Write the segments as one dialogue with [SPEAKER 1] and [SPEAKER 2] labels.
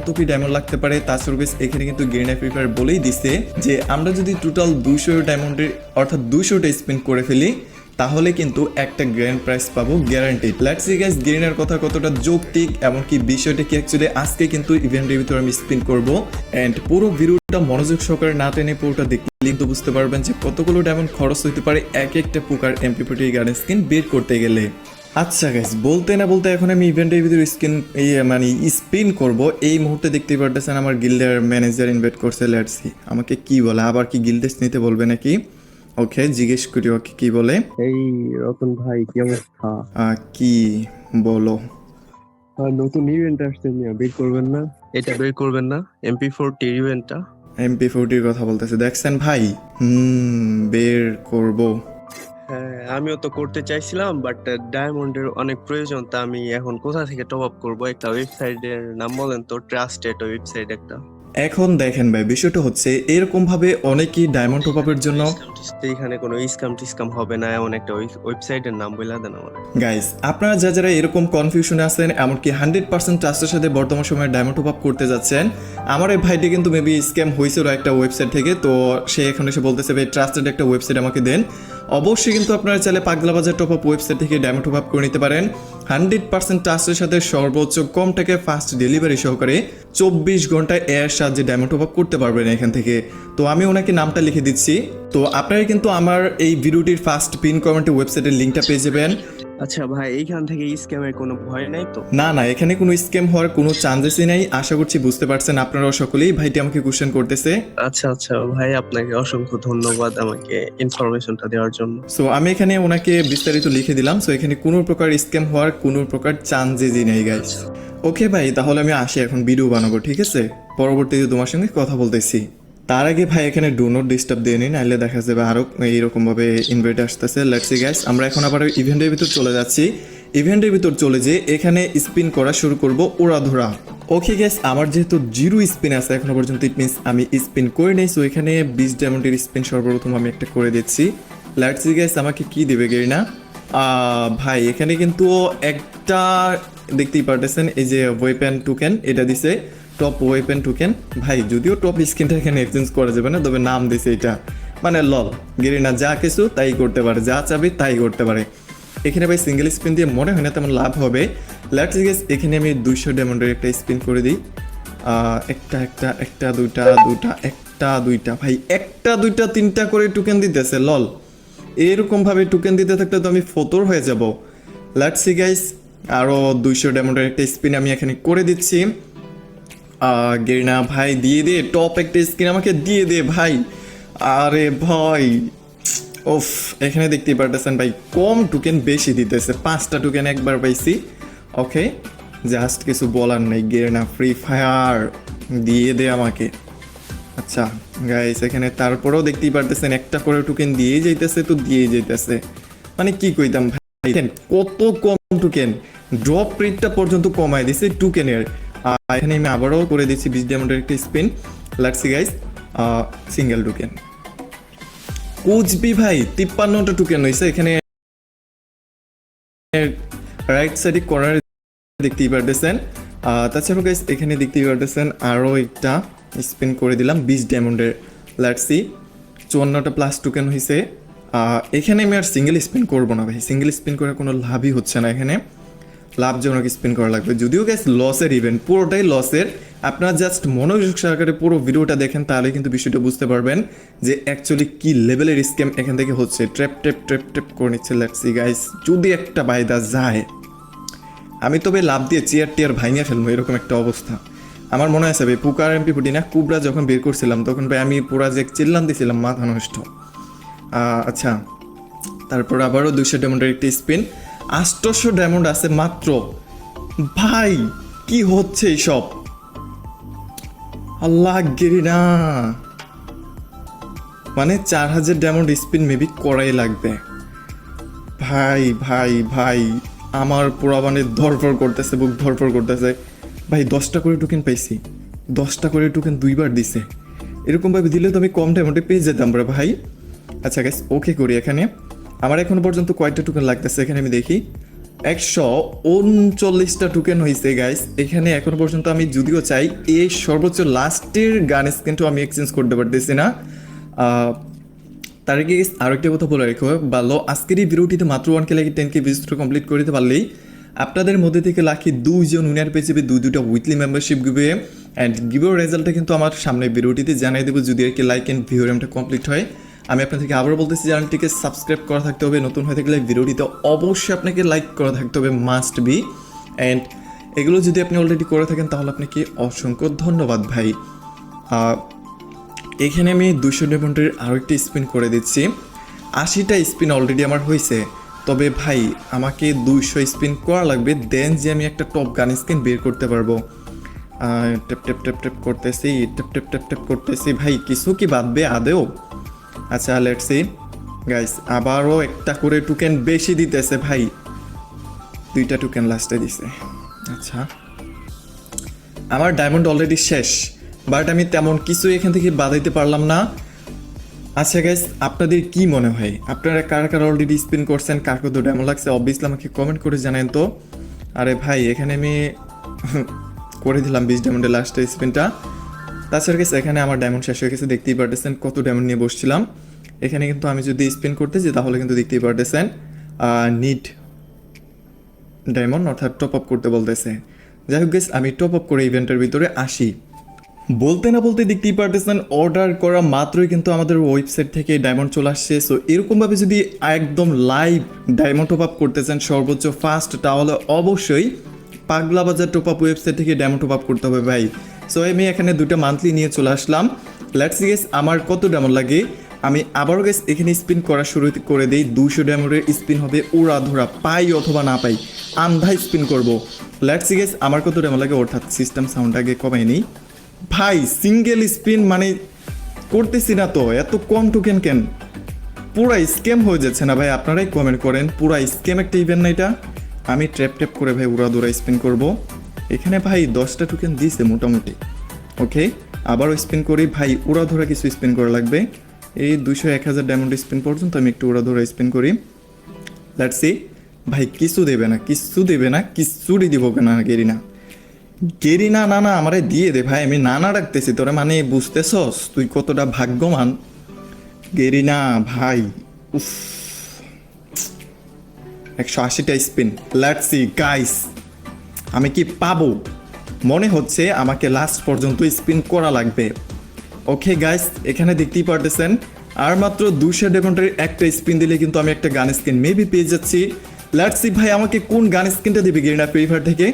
[SPEAKER 1] কত কি ডায়মন্ড লাগতে পারে। তাছাড়া গাইস এখানে কিন্তু গেরিনা ফ্রি ফায়ার বলেই দিছে যে আমরা যদি টোটাল 200 ডায়মন্ডের অর্থাৎ 200টা স্পিন করে ফেলি তাহলে কিন্তু একটা গ্র্যান্ড প্রাইজ পাবো গ্যারান্টিড। লেটস সি গাইস গেরিনার কথা কতটা যৌক্তিক এমনকি বিষয়টা কি অ্যাকচুয়ালি আজকে কিন্তু ইভেন্টের ভিতরে আমি স্পিন করব এন্ড পুরো ভিডিওটা মনোযোগ সহকারে না টেনে পুরোটা দেখলে কিন্তু বুঝতে পারবেন যে কতগুলো ডায়মন্ড খরচ হতে পারে এক একটা পোকার MP40 গার্ডেন স্কিন বের করতে গেলে। আচ্ছা গাইস বলতে না বলতে এখন আমি ইভেন্টের ভিতরে মানে স্পিন করব। এই মুহূর্তে দেখতেই পারতেছেন আমার গিল্ডের ম্যানেজার ইনভাইট করছে। লেটস সি আমাকে কি বলে, আবার কি গিল্ডেস নিতে বলবে নাকি? ওকে জিজ্ঞেস করি ওকে কি বলে।
[SPEAKER 2] এই রতন ভাই কি অবস্থা?
[SPEAKER 1] কি বলো?
[SPEAKER 2] নতুন ইভেন্ট আসছে মিয়া, বের করবেন না? এটা বের করবেন না MP40 ইভেন্টটা?
[SPEAKER 1] MP40 কথা বলতেছে দেখছেন ভাই? বের করব।
[SPEAKER 2] হ্যাঁ আমিও তো করতে চাইছিলাম বাট ডায়মন্ডের অনেক প্রয়োজন, তা আমি এখন কোথা থেকে টপ আপ করবো? একটা ওয়েবসাইটের নাম বলেন তো, ট্রাস্টেড ওয়েবসাইট একটা।
[SPEAKER 1] এখন দেখেন ভাই বিষয়টা হচ্ছে এরকম ভাবে অনেকেই ডায়মন্ড টপ আপের জন্য
[SPEAKER 2] এখানে কোনো স্ক্যাম হবে না এমন একটা ওয়েবসাইটের নাম বলে দেন আমার।
[SPEAKER 1] গাইস আপনারা যারা এরকম কনফিউশনে আছেন এমনকি 100% ট্রাস্টের সাথে বর্তমান সময়ে ডায়মন্ড টপ আপ করতে যাচ্ছেন, আমার এই ভাইটি কিন্তু মেবি স্ক্যাম হয়েছিল একটা ওয়েবসাইট থেকে, তো সে এখন এসে বলতেছে ভাই ট্রাস্টেড একটা ওয়েবসাইট আমাকে দেন। অবশ্যই কিন্তু আপনারা চাইলে পাগলা বাজার টপ আপ ওয়েবসাইট থেকে ডায়মন্ড টপ আপ করে নিতে পারেন। 100% ট্রাস্টের সাথে সর্বোচ্চ কম টাকায় ফাস্ট ডেলিভারি সহকারে 24 ঘন্টায় এর সাহায্যে ডায়মন্ড টপ আপ করতে পারবেন এখান থেকে। তো আমি ওনাকে নামটা লিখে দিচ্ছি। তো আপনারা কিন্তু আমার এই ভিডিওটির ফার্স্ট পিন কমেন্টে ওয়েবসাইটের লিঙ্কটা পেয়ে যাবেন।
[SPEAKER 2] আচ্ছা ভাই এইখান থেকে স্ক্যামের কোনো ভয় নাই তো?
[SPEAKER 1] না এখানে কোনো স্ক্যাম হওয়ার কোনো চান্সেসই নাই। আশা করছি বুঝতে পারছেন আপনারাও সকলেই। ভাইটি আমাকে কোশ্চেন করতেছে।
[SPEAKER 2] আচ্ছা ভাই আপনাকে অসংখ্য ধন্যবাদ আমাকে ইনফরমেশনটা দেওয়ার জন্য।
[SPEAKER 1] সো আমি এখানে ওনাকে বিস্তারিত লিখে দিলাম। সো এখানে কোনো প্রকার স্ক্যাম হওয়ার কোনো প্রকার চান্সেসই নেই গাইস। ওকে ভাই তাহলে আমি আসি, এখন ভিডিও বানাবো, ঠিক আছে? পরবর্তীতে তোমার সঙ্গে কথা বলতেছি। তার আগে ভাই এখানে ডু নট ডিস্টার্ব দিয়ে নিন, নাহলে দেখা যাবে আরও এইরকমভাবে ইনভাইট আসতেছে। লেটস সি গাইস আমরা এখন আবার ইভেন্টের ভিতর চলে যাচ্ছি। ইভেন্টের ভিতর চলে যেয়ে এখানে স্পিন করা শুরু করব ওড়াধরা। ওকে গাইস আমার যেহেতু 0 স্পিন আছে এখনো পর্যন্ত, ইট মিনস আমি স্পিন করে নেই। সো এখানে 20 ডায়মন্ডের স্পিন সর্বপ্রথম আমি একটা করে দিচ্ছি। লেটস সি গাইস আমাকে কি দেবে গেরিনা? ভাই এখানে কিন্তু একটা দেখতেই পারতেছেন এই যে ওয়েপেন টোকেন এটা দিছে, টপ ওয়েপেন টোকেন। ভাই যদিও টপ স্কিনটা এখানে এক্সচেঞ্জ করা যাবে না, তবে নাম দিছে এটা, মানে লল গেরিনা যা কিছু তাই করতে পারে, যা চাবি তাই করতে পারে। এখানে ভাই সিঙ্গেল স্পিন দিয়ে মনে হয় না তেমন লাভ হবে। লেটস গেস এখানে আমি 200 ডায়মন্ডের একটা স্পিন করে দিই। একটা দুইটা ভাই একটা দুইটা তিনটা করে টোকেন দিতেছে লল। এরকম ভাবে টোকেন দিতে থাকলে তো আমি ফতর হয়ে যাব। লেটস সি গাইস আরও 200 ডায়মন্ডের একটা স্পিন আমি এখানে করে দিচ্ছি। গেরিনা ভাই দিয়ে দে, টপ একটা স্কিন আমাকে দিয়ে দে ভাই। আরে ভাই ওফ এখানে দেখতেই পারতেছেন ভাই কম টোকেন বেশি দিতেছে, 5টা টোকেন একবার পাইছি। ওকে জাস্ট কিছু বলার নেই, গেরিনা ফ্রি ফায়ার দিয়ে দে আমাকে। আচ্ছা গাইস এখানে তারপরেও দেখতেই পারতেছেন একটা করে টোকেন দিয়েই যাইতেছে, তো দিয়েই যাইতেছে, মানে কি কইতাম ভাই কত কম টোকেন, ড্রপ রেটটা পর্যন্ত কমায় দিছে টোকেনের। এখানে আমি আবারও করে দিচ্ছি 20 ডায়মন্ডের একটা spin. Let's see guys single token কুচবি ভাই 53টা টোকেন হয়েছে। এখানে রাইট সাইডে কর্নারে দেখতেই পারতেছেন। তাছাড়াও গাইস এখানে দেখতেই পারতেছেন আরও একটা স্পিন করে দিলাম 20 ডায়মন্ডের। লেটস সি 54টা প্লাস টোকেন হয়েছে। এখানে আমি আর সিঙ্গেল স্পিন করবো না ভাই, সিঙ্গেল স্পিন করে কোনো লাভই হচ্ছে না, এখানে লাভজনক স্পিন করা লাগবে। যদিও গাইস লসের ইভেন্ট, পুরোটাই লসের। আপনারা জাস্ট মনোযোগ সহকারে পুরো ভিডিওটা দেখেন তাহলে কিন্তু বিষয়টা বুঝতে পারবেন যে অ্যাকচুয়ালি কি লেভেলের স্ক্যাম এখান থেকে হচ্ছে। ট্র্যাপ করে নিচ্ছে। লেটস সি গাইস যদি একটা বাইদা যায় আমি তবে লাভ দিয়ে চেয়ার টিয়ার ভাঙিয়ে ফেলবো, এরকম একটা অবস্থা। আমার মনে আছে ভাই পুকার MP40 না কুবরা যখন বের করছিলাম তখন ভাই আমি পুরা যে চিল্লান দিয়েছিলাম মাথা নষ্ট। আচ্ছা তারপর আবারও 200 ডায়মন্ডের একটি স্পিন। 800 ডায়মন্ড আছে মাত্র। ভাই কি হচ্ছে এইসব? আল্লাহ গেরিনা মানে 4000 ডায়মন্ড স্পিন মেবি করাই লাগবে। ভাই আমার পুরা মানে ধরফর করতেছে, বুক ধরফর করতেছে ভাই। 10টা করে টোকেন পাইছি, 10টা করে টোকেন 2বার দিছে। এরকমভাবে দিলে তো আমি কম ডায়মন্ডে পেয়ে যেতাম রে ভাই। আচ্ছা গাইস ওকে করি। এখানে আমার এখনো পর্যন্ত কয়েকটা টোকেন লাগতেছে, এখানে আমি দেখি 139টা টোকেন হয়েছে গাইস। এখানে এখন পর্যন্ত আমি যদিও চাই এই সর্বোচ্চ লাস্টের গান স্কিনটা আমি এক্সচেঞ্জ করতে পারতেছি না। তার আগে আরেকটা কথা বলে রাখো ভালো, আজকের এই ভিডিওটিতে মাত্র 1K লাগে 10K ভিজিট কমপ্লিট করতে পারলেই আপনাদের মধ্যে থেকে লাকি 2জন উইনার পেয়ে যাবে 2টা উইকলি মেম্বারশিপ গিভওয়ে। অ্যান্ড গিভওয়ের রেজাল্টটা কিন্তু আমার সামনে ভিডিওটিতে জানিয়ে দেবো যদি আর কি লাইক অ্যান্ড ভিউরামটা কমপ্লিট হয়। আমি আপনাদেরকে আবারও বলতেছি চ্যানেলটিকে সাবস্ক্রাইব করা থাকতে হবে, নতুন হয়ে থাকলে ভিডিওটিতে অবশ্যই আপনাকে লাইক করা থাকতে হবে, মাস্ট বি। অ্যান্ড এগুলো যদি আপনি অলরেডি করে থাকেন তাহলে আপনাকে অসংখ্য ধন্যবাদ ভাই। এখানে আমি 200 ডায়মন্ডের আরও একটি স্পিন করে দিচ্ছি। 80টা স্পিন অলরেডি আমার হয়েছে, তবে ভাই আমাকে 200 স্পিন করা লাগবে, দেন যে আমি একটা টপ গান স্কিন বের করতে পারবো। টেপ টেপ টেপ টেপ করতেছি, টেপ টেপ টেপ টেপ করতেছি, ভাই কিছু কি বাদবে আদেও? আচ্ছা লেটস সি গাইস, আবারও একটা করে টোকেন বেশি দিতেছে ভাই, 2টা টোকেন লাস্টে দিছে। আচ্ছা আমার ডায়মন্ড অলরেডি শেষ, বাট আমি তেমন কিছু এখান থেকে বাদাইতে পারলাম না। আচ্ছা গাইস, আপনাদের কি মনে হয়, আপনারা কারা কারা অলরেডি স্পিন করছেন, কার কত ডায়মন্ড লাগছে অবভিয়াসলি আমাকে কমেন্ট করে জানেন তো। আরে ভাই এখানে আমি করে দিলাম 20 ডায়মন্ডের লাস্টের স্পিনটা। তাছাড়া গেছে এখানে আমার ডায়মন্ড শেষ হয়ে গেছে, দেখতেই পারতেছেন কত ডায়মন্ড নিয়ে বসছিলাম। এখানে কিন্তু আমি যদি স্পিন করতে যাই তাহলে কিন্তু দেখতেই পারতেছেন নিড ডায়মন্ড অর্থাৎ টপ আপ করতে বলতেছে। যাই হোক গেস, আমি টপ আপ করে ইভেন্টের ভিতরে আসি। বলতে না বলতে দেখতেই পারতেছেন অর্ডার করা মাত্রই কিন্তু আমাদের ওয়েবসাইট থেকে ডায়মন্ড চলে আসছে। সো এরকমভাবে যদি একদম লাইভ ডায়মন্ড টপ আপ করতেছেন সর্বোচ্চ ফাস্ট, তাহলে অবশ্যই পাগলা বাজার টপ আপ ওয়েবসাইট থেকে ডায়মন্ড টপ আপ করতে হবে ভাই। সো আমি এখানে 2টা মান্থলি নিয়ে চলে আসলাম। লেটস সি গাইস আমার কত ডায়মন্ড লাগে। আমি আবারও গাইস এখানে স্পিন করা শুরু করে দিই। 200 ডায়মন্ডের স্পিন হবে উড়া ধরা, পাই অথবা না পাই আন্ধাই স্পিন করব। লেটস সি গাইস আমার কত ডায়মন্ড লাগে, অর্থাৎ সিস্টেম সাউন্ড আগে কমাই নিই। ভাই সিঙ্গেল স্পিন মানে করতেছি না তো, এত কম টোকেন কেন? পুরা স্ক্যাম হয়ে যাচ্ছে না ভাই? আপনারাই কমেন্ট করেন, পুরা স্ক্যাম একটা ইভেন্ট না এটা? আমি ট্র্যাপ ট্যাপ করে ভাই উড়া দৌড়া স্পিন করব। এখানে ভাই 10টা টোকেন দিয়েছে মোটামুটি। ওকে আবারও স্পিন করি ভাই, উড়া ধরা কিছু স্পিন করা লাগবে। এই 200-1000 ডায়মন্ড স্পিন পর্যন্ত আমি একটু উড়া ধরা স্পিন করি। লেটস সি ভাই কিছু দেবে না, কিছু দেবে না, কিছুরই দিব না গেরিনা। গেরিনা না না আমারে দিয়ে দে ভাই, আমি নানা রাখতেছি তোরা, মানে বুঝতেছস তুই কতটা ভাগ্যবান। গেরিনা ভাই উফ, 180টা স্পিন। লেটস সি গাইস আমি কি পাবো? মনে হচ্ছে আমাকে লাস্ট পর্যন্ত স্পিন করা লাগবে। ওকে গাইস এখানে দেখতেই পারতেছেন আর মাত্র 200 ডায়মন্ডের একটা স্পিন দিলে কিন্তু আমি একটা গান স্কিন মেবি পেয়ে যাচ্ছি। লেটস সি ভাই আমাকে কোন গান স্কিনটা দিবে গেরিনা ফ্রি ফায়ার থেকে।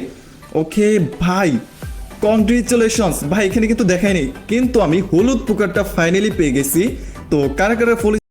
[SPEAKER 1] ওকে ভাই কংগ্রেচুলেশনস ভাই, এখানে কিন্তু দেখায়নি কিন্তু আমি হলুদ পোকারটা ফাইনালি পেয়ে গেছি। তো কারা কারা ফুল